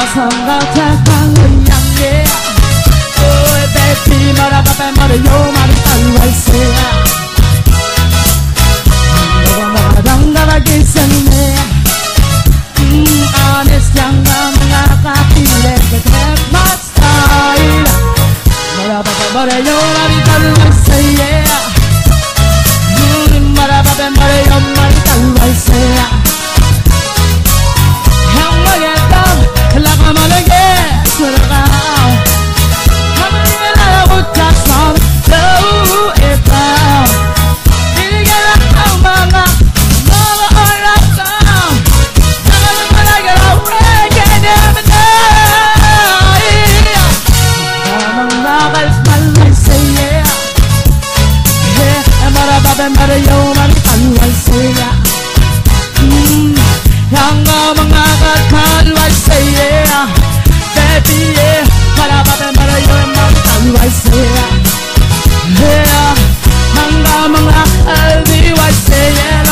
성가탁한 양계 ôi baby mara baby mara yo mara always say 너가 뭐가 당당하게 생네 honest 양가 mga kapile get my style mara baby mara yo mara always say mara baby mara yo mara always say Marayo man always say Hanga mga always say baby marayo man always say Hanga mga always say